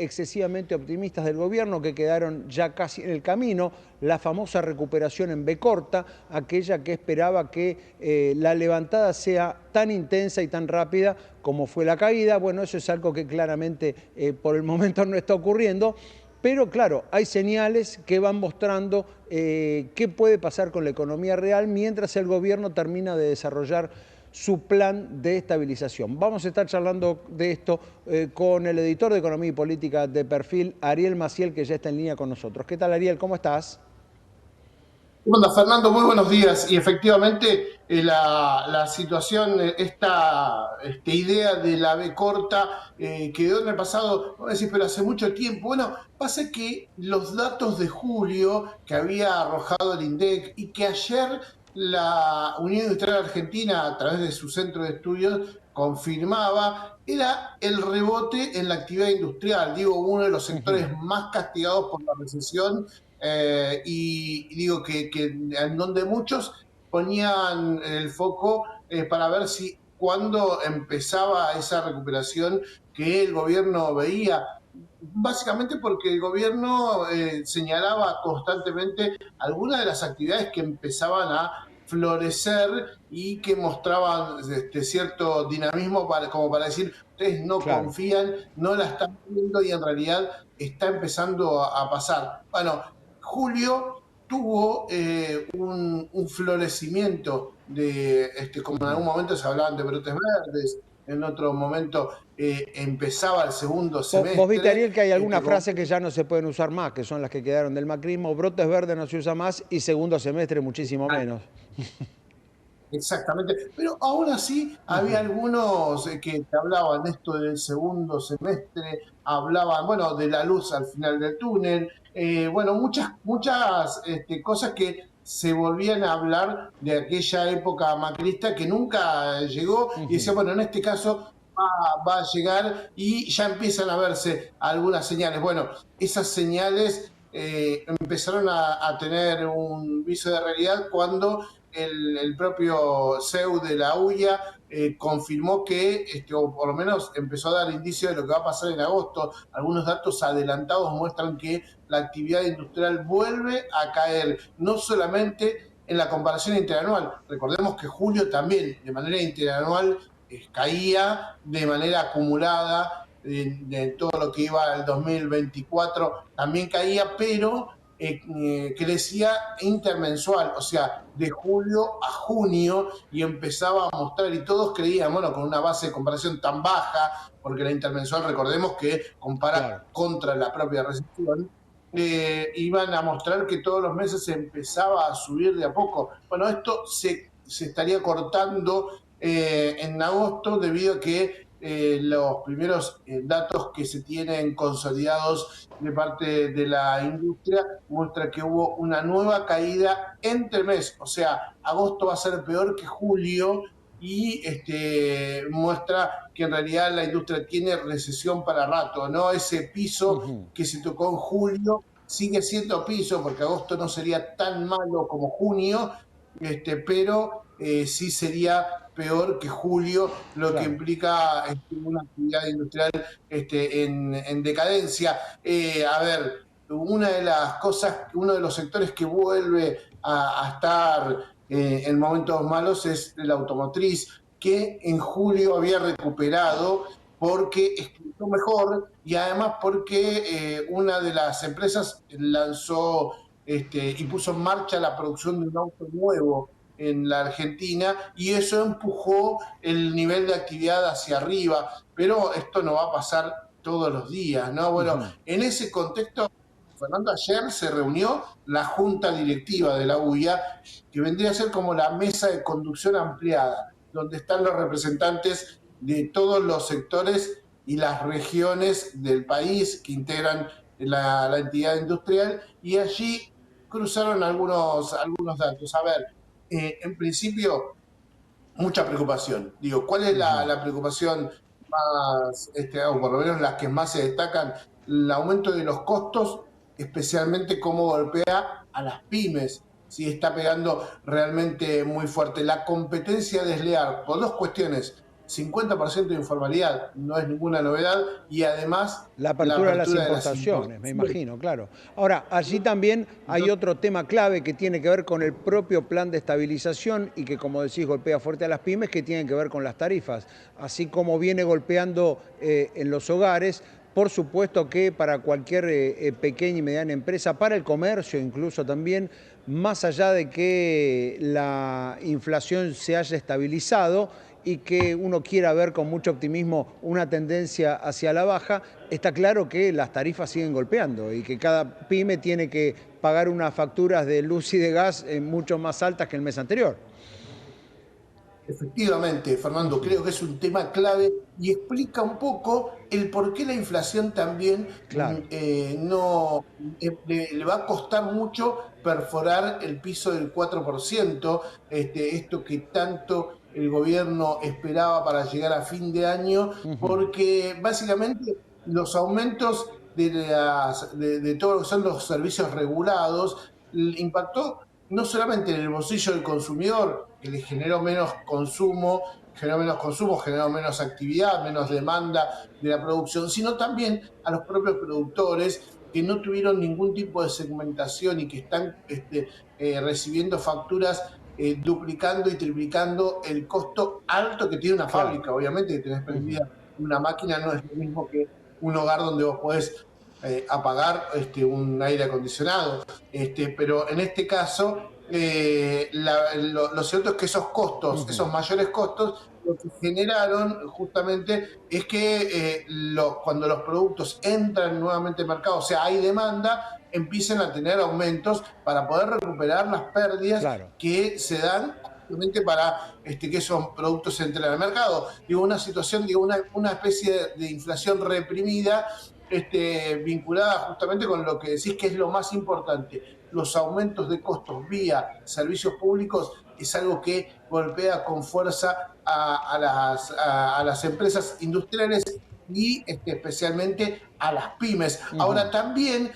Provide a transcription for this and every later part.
excesivamente optimistas del gobierno que quedaron ya casi en el camino. La famosa recuperación en B corta, aquella que esperaba que la levantada sea tan intensa y tan rápida como fue la caída. Bueno, eso es algo que claramente por el momento no está ocurriendo. Pero claro, hay señales que van mostrando qué puede pasar con la economía real mientras el gobierno termina de desarrollar su plan de estabilización. Vamos a estar charlando de esto con el editor de Economía y Política de Perfil, Ariel Maciel, que ya está en línea con nosotros. ¿Qué tal, Ariel? ¿Cómo estás? Bueno, Fernando, muy buenos días. Y efectivamente, la situación, esta idea de la B corta, quedó en el pasado, vamos a decir, pero hace mucho tiempo. Bueno, pasa que los datos de julio que había arrojado el INDEC y que ayer la Unión Industrial Argentina, a través de su centro de estudios, confirmaba, era el rebote en la actividad industrial. Digo, uno de los sectores más castigados por la recesión y digo que en donde muchos ponían el foco para ver si cuándo empezaba esa recuperación que el gobierno veía, básicamente porque el gobierno señalaba constantemente algunas de las actividades que empezaban a florecer y que mostraban cierto dinamismo como para decir, ustedes no Claro. confían, no la están viendo y en realidad está empezando a pasar. Bueno, julio tuvo un florecimiento de, como en algún momento se hablaban de brotes verdes, en otro momento empezaba el segundo Vos viste, semestre, Ariel, que hay algunas como frases que ya no se pueden usar más, que son las que quedaron del macrismo. Brotes verdes no se usa más y segundo semestre muchísimo menos. exactamente, pero aún así había algunos que te hablaban esto del segundo semestre, hablaban, bueno, de la luz al final del túnel, bueno, muchas cosas que se volvían a hablar de aquella época macrista que nunca llegó y decía, bueno, en este caso va a llegar y ya empiezan a verse algunas señales. Bueno, esas señales empezaron a tener un viso de realidad cuando el propio CEU de la UIA confirmó que, o por lo menos empezó a dar indicios de lo que va a pasar en agosto. Algunos datos adelantados muestran que la actividad industrial vuelve a caer, no solamente en la comparación interanual. Recordemos que julio también, de manera interanual, caía de manera acumulada de todo lo que iba al 2024, también caía, pero crecía intermensual, o sea, de julio a junio, y empezaba a mostrar, y todos creían, bueno, con una base de comparación tan baja, porque la intermensual, recordemos que Claro. compara contra la propia recesión, iban a mostrar que todos los meses empezaba a subir de a poco. Bueno, esto se estaría cortando en agosto debido a que los primeros datos que se tienen consolidados de parte de la industria muestra que hubo una nueva caída entre mes, o sea, agosto va a ser peor que julio y muestra que en realidad la industria tiene recesión para rato, ¿no? Ese piso que se tocó en julio sigue siendo piso porque agosto no sería tan malo como junio, pero sí sería peor que julio, lo que Claro. implica una actividad industrial en decadencia. A ver, una de las cosas, uno de los sectores que vuelve a estar en momentos malos es la automotriz, que en julio había recuperado porque escribió mejor y además porque una de las empresas lanzó y puso en marcha la producción de un auto nuevo en la Argentina y eso empujó el nivel de actividad hacia arriba, pero esto no va a pasar todos los días, ¿no? Bueno, en ese contexto, Fernando, ayer se reunió la junta directiva de la UIA, que vendría a ser como la mesa de conducción ampliada, donde están los representantes de todos los sectores y las regiones del país que integran la entidad industrial, y allí cruzaron algunos datos. A ver, en principio, mucha preocupación. Digo, ¿cuál es la preocupación más, o por lo menos las que más se destacan? El aumento de los costos, especialmente cómo golpea a las pymes, si está pegando realmente muy fuerte. La competencia desleal, por dos cuestiones. 50% de informalidad, no es ninguna novedad, y además La la apertura de las apertura de las importaciones, me importaciones. imagino, claro. Ahora, allí también hay Entonces, otro tema clave que tiene que ver con el propio plan de estabilización y que, como decís, golpea fuerte a las pymes, que tienen que ver con las tarifas. Así como viene golpeando en los hogares, por supuesto que para cualquier pequeña y mediana empresa, para el comercio incluso también, más allá de que la inflación se haya estabilizado y que uno quiera ver con mucho optimismo una tendencia hacia la baja, está claro que las tarifas siguen golpeando y que cada pyme tiene que pagar unas facturas de luz y de gas mucho más altas que el mes anterior. efectivamente, Fernando, Ujú. creo que es un tema clave y explica un poco el por qué la inflación también Claro. no le va a costar mucho perforar el piso del 4%, esto que tanto el gobierno esperaba para llegar a fin de año, Ujú. porque básicamente los aumentos de todo lo que son los servicios regulados impactó no solamente en el bolsillo del consumidor, que le generó menos consumo, generó menos actividad, menos demanda de la producción, sino también a los propios productores que no tuvieron ningún tipo de segmentación y que están recibiendo facturas duplicando y triplicando el costo alto que tiene una Claro. fábrica. Obviamente, que tenés Ujú. prendida una máquina no es lo mismo que un hogar donde vos podés apagar un aire acondicionado. Pero en este caso, lo cierto es que esos costos, Ujú. esos mayores costos, lo que generaron justamente es que cuando los productos entran nuevamente al mercado, o sea, hay demanda, empiecen a tener aumentos para poder recuperar las pérdidas Claro. que se dan justamente para que esos productos entren al mercado. Digo, una situación, digo, una especie de inflación reprimida vinculada justamente con lo que decís que es lo más importante. Los aumentos de costos vía servicios públicos es algo que golpea con fuerza a las empresas industriales y especialmente a las pymes. Ahora Ujú. también,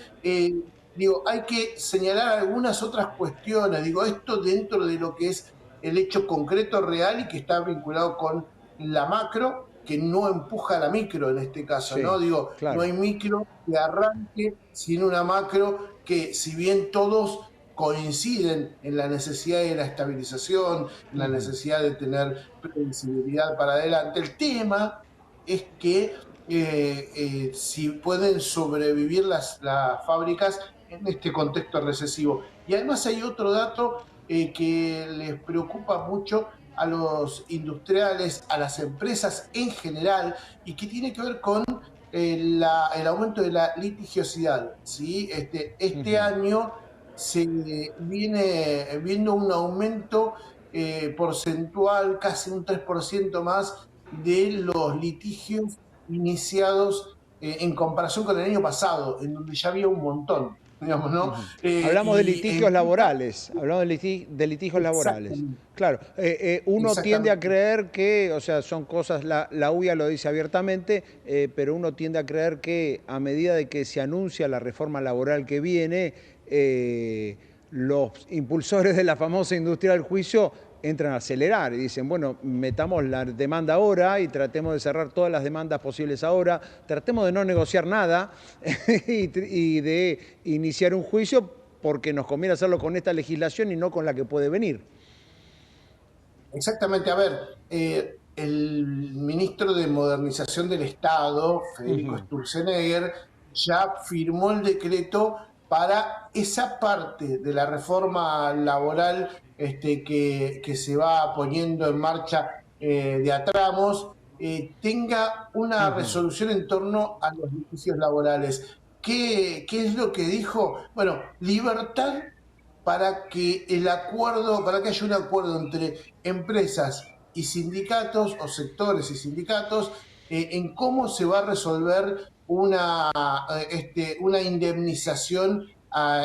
digo, hay que señalar algunas otras cuestiones. Digo, esto dentro de lo que es el hecho concreto real y que está vinculado con la macro, que no empuja a la micro en este caso, ¿no? Sí, Digo, no claro. hay micro que arranque sin una macro que, si bien todos coinciden en la necesidad de la estabilización, en la Ujú. necesidad de tener previsibilidad para adelante, el tema es que si pueden sobrevivir las fábricas en este contexto recesivo. Y además hay otro dato que les preocupa mucho a los industriales, a las empresas en general, y que tiene que ver con el aumento de la litigiosidad. ¿Sí? Este Ujú. año se viene viendo un aumento porcentual, casi un 3% más, de los litigios iniciados en comparación con el año pasado, en donde ya había un montón, digamos, ¿no? Ujú. Hablamos de Y litigios implica laborales, hablamos de litigios laborales. exactamente, Claro, uno tiende a exactamente. creer que, o sea, son cosas, la UIA lo dice abiertamente, pero uno tiende a creer que a medida de que se anuncia la reforma laboral que viene, los impulsores de la famosa industria del juicio entran a acelerar y dicen, bueno, metamos la demanda ahora y tratemos de cerrar todas las demandas posibles ahora, tratemos de no negociar nada y de iniciar un juicio porque nos conviene hacerlo con esta legislación y no con la que puede venir. Exactamente, a ver, el ministro de Modernización del Estado, Federico Ujú. Sturzenegger, ya firmó el decreto para esa parte de la reforma laboral que se va poniendo en marcha de a tramos, tenga una Ujú. resolución en torno a los litigios laborales. ¿Qué es lo que dijo? Bueno, libertad para que haya un acuerdo entre empresas y sindicatos o sectores y sindicatos en cómo se va a resolver una indemnización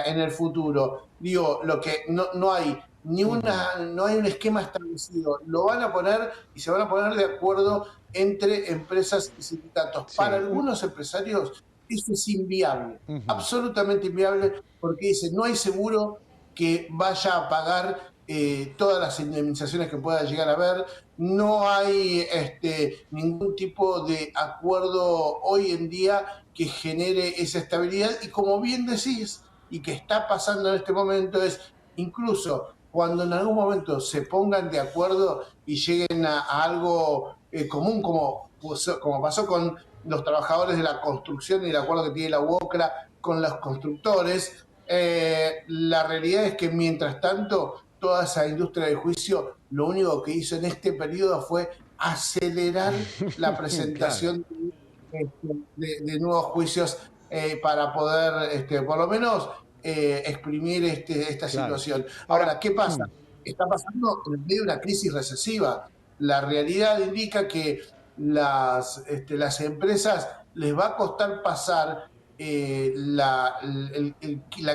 en el futuro. Digo, lo que no hay Ujú. no hay un esquema establecido. Lo van a poner y se van a poner de acuerdo entre empresas y sindicatos. Para Sí. algunos empresarios eso es inviable, Ujú. absolutamente inviable, porque dicen, no hay seguro que vaya a pagar todas las indemnizaciones que pueda llegar a haber. No hay ningún tipo de acuerdo hoy en día que genere esa estabilidad y como bien decís, y que está pasando en este momento es incluso cuando en algún momento se pongan de acuerdo y lleguen a algo común, como pasó con los trabajadores de la construcción y el acuerdo que tiene la UOCRA con los constructores, la realidad es que mientras tanto toda esa industria del juicio lo único que hizo en este periodo fue acelerar la Claro, presentación de nuevos juicios para poder, por lo menos, exprimir esta claro. situación. Ahora, Ahora, ¿qué pasa? Está pasando en medio de una crisis recesiva. La realidad indica que las empresas les va a costar pasar la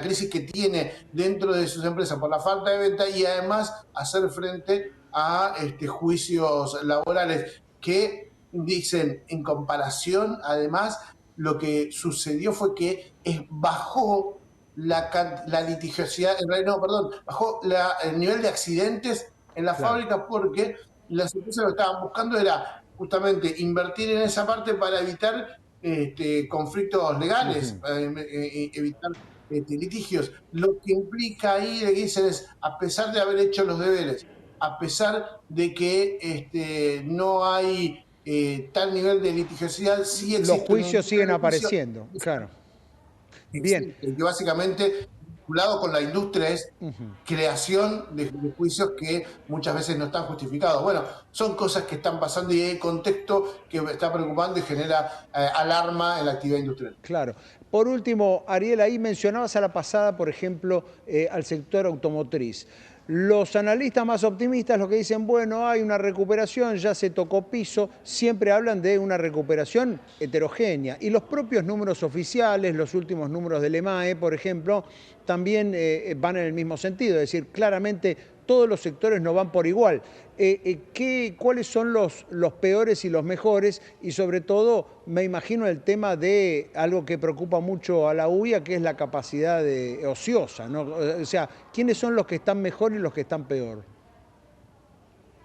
crisis que tiene dentro de sus empresas por la falta de venta y además hacer frente a juicios laborales que dicen en comparación, además, lo que sucedió fue que bajó la litigiosidad, no, perdón, bajó el nivel de accidentes en la claro. fábrica porque las empresas lo que estaban buscando era justamente invertir en esa parte para evitar conflictos legales, evitar litigios. Lo que implica ahí, le dicen, es, a pesar de haber hecho los deberes, a pesar de que no hay tal nivel de litigiosidad, sí Los existe una juicios industria siguen de juicio apareciendo, claro. Bien. que básicamente vinculado con la industria es creación de juicios que muchas veces no están justificados. Bueno, son cosas que están pasando y hay contexto que está preocupando y genera alarma en la actividad industrial. Claro. Por último, Ariel, ahí mencionabas a la pasada, por ejemplo, al sector automotriz. Los analistas más optimistas lo que dicen, bueno, hay una recuperación, ya se tocó piso, siempre hablan de una recuperación heterogénea. Y los propios números oficiales, los últimos números del EMAE, por ejemplo, también van en el mismo sentido, es decir, claramente todos los sectores no van por igual. ¿Cuáles son los peores y los mejores? Y sobre todo, me imagino el tema de algo que preocupa mucho a la UIA, que es la capacidad ociosa, ¿no? O sea, ¿quiénes son los que están mejor y los que están peor?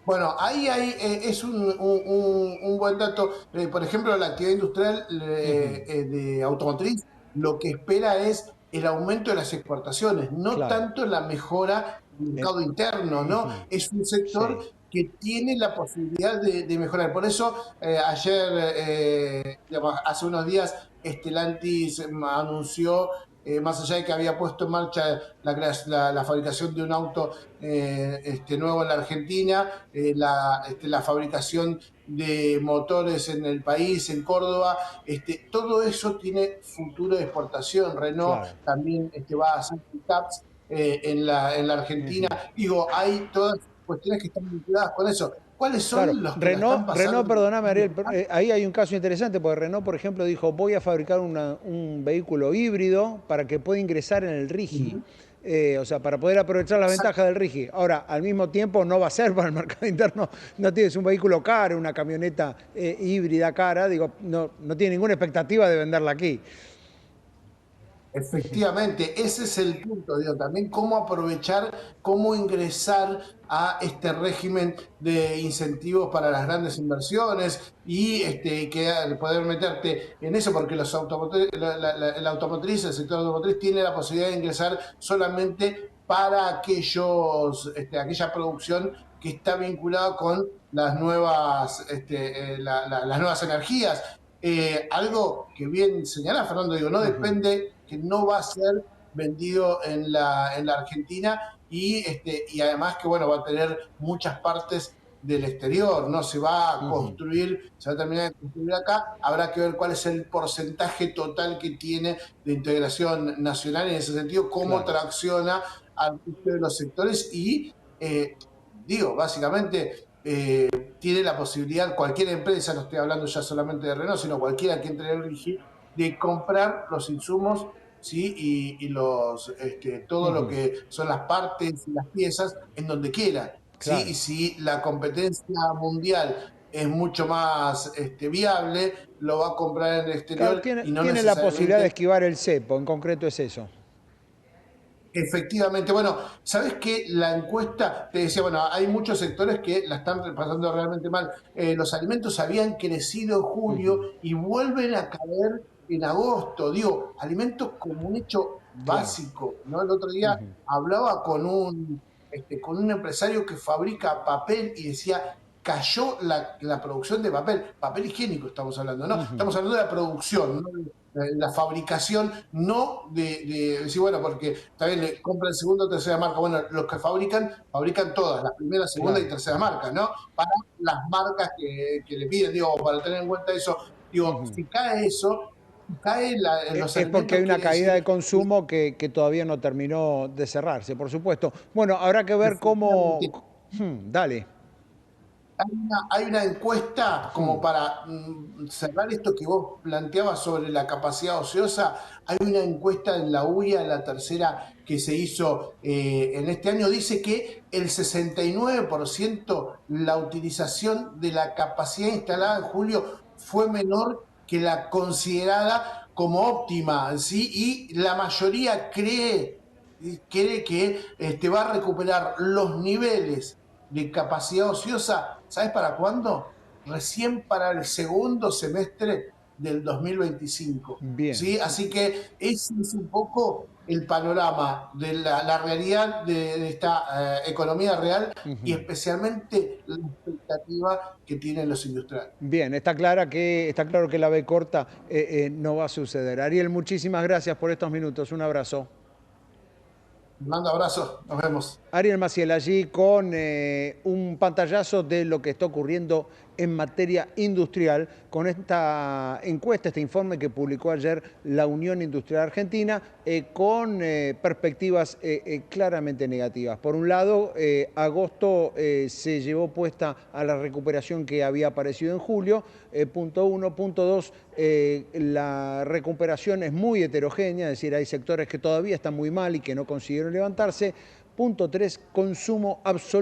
Bueno, ahí es un buen dato. Por ejemplo, la actividad industrial de automotriz lo que espera es el aumento de las exportaciones, no Claro. tanto la mejora del En- mercado interno, ¿no? Es un sector sí, que tiene la posibilidad de mejorar. Por eso, ayer, digamos, hace unos días, Stellantis anunció, más allá de que había puesto en marcha la fabricación de un auto nuevo en la Argentina, la fabricación de motores en el país, en Córdoba, todo eso tiene futuro de exportación. Renault claro. también va a hacer pickups en la Argentina. Digo, hay todas cuestiones que están vinculadas con eso. ¿Cuáles Claro, son los que la están Renault, pasando? perdóname, Ariel, ahí hay un caso interesante, porque Renault, por ejemplo, dijo, voy a fabricar un vehículo híbrido para que pueda ingresar en el RIGI. O sea, para poder aprovechar las Exacto. ventajas del RIGI. Ahora, al mismo tiempo, no va a ser para el mercado interno, no tienes un vehículo caro, una camioneta híbrida cara, digo, no tiene ninguna expectativa de venderla aquí. Efectivamente, ese es el punto, digo, también cómo aprovechar, cómo ingresar a este régimen de incentivos para las grandes inversiones y poder meterte en eso, porque el automotriz, el sector automotriz tiene la posibilidad de ingresar solamente para aquella producción que está vinculada con las nuevas energías. Algo que bien señala Fernando, digo, no depende, que no va a ser vendido en la Argentina y además que, bueno, va a tener muchas partes del exterior, no se va a construir, se va a terminar de construir acá, habrá que ver cuál es el porcentaje total que tiene de integración nacional en ese sentido, cómo Claro. tracciona al resto de los sectores y, básicamente, tiene la posibilidad, cualquier empresa, no estoy hablando ya solamente de Renault, sino cualquiera que entre en el RIGI, de comprar los insumos, ¿sí? Todo lo que son las partes y las piezas en donde quiera, ¿sí? Claro. Y si la competencia mundial es mucho más viable, lo va a comprar en el Claro, exterior tiene, y no tiene la posibilidad de necesariamente. esquivar el cepo, en concreto es eso. Efectivamente, bueno, ¿sabes qué? La encuesta te decía, bueno, hay muchos sectores que la están pasando realmente mal. Los alimentos habían crecido en julio Ujú, y vuelven a caer en agosto. Digo, alimentos como un hecho claro. básico, ¿no? El otro día Ujú, hablaba con un empresario que fabrica papel y decía, cayó la producción de papel higiénico estamos hablando, ¿no? ujú, Estamos hablando de la producción, ¿no? La fabricación, no de decir, bueno, porque también le compran segunda o tercera marca. Bueno, los que fabrican todas, las primeras, segunda y claro. tercera marcas, ¿no? Para las marcas que le piden, digo, para tener en cuenta eso, digo, Ujú. si cae eso, cae en los Es porque hay alimentos, una quiere caída decir, de consumo que todavía no terminó de cerrarse, por supuesto. Bueno, habrá que ver efectivamente, cómo... Dale. hay una encuesta como Hmm, para cerrar esto que vos planteabas sobre la capacidad ociosa. Hay una encuesta en la UIA, la tercera que se hizo en este año, dice que el 69% la utilización de la capacidad instalada en julio fue menor que la considerada como óptima, ¿sí? Y la mayoría cree que va a recuperar los niveles de capacidad ociosa, ¿sabes para cuándo? Recién para el segundo semestre del 2025. bien. ¿Sí? Así que ese es un poco el panorama de la realidad de esta economía real y Ujú. especialmente la expectativa que tienen los industriales. Bien, está claro que la B corta no va a suceder. Ariel, muchísimas gracias por estos minutos. Un abrazo. Les mando abrazos, nos vemos. Ariel Maciel allí con un pantallazo de lo que está ocurriendo en materia industrial con esta encuesta, este informe que publicó ayer la Unión Industrial Argentina con perspectivas claramente negativas. Por un lado, agosto se llevó puesta a la recuperación que había aparecido en julio, punto uno. Punto dos, la recuperación es muy heterogénea, es decir, hay sectores que todavía están muy mal y que no consiguieron levantarse. Punto 3, consumo absoluto.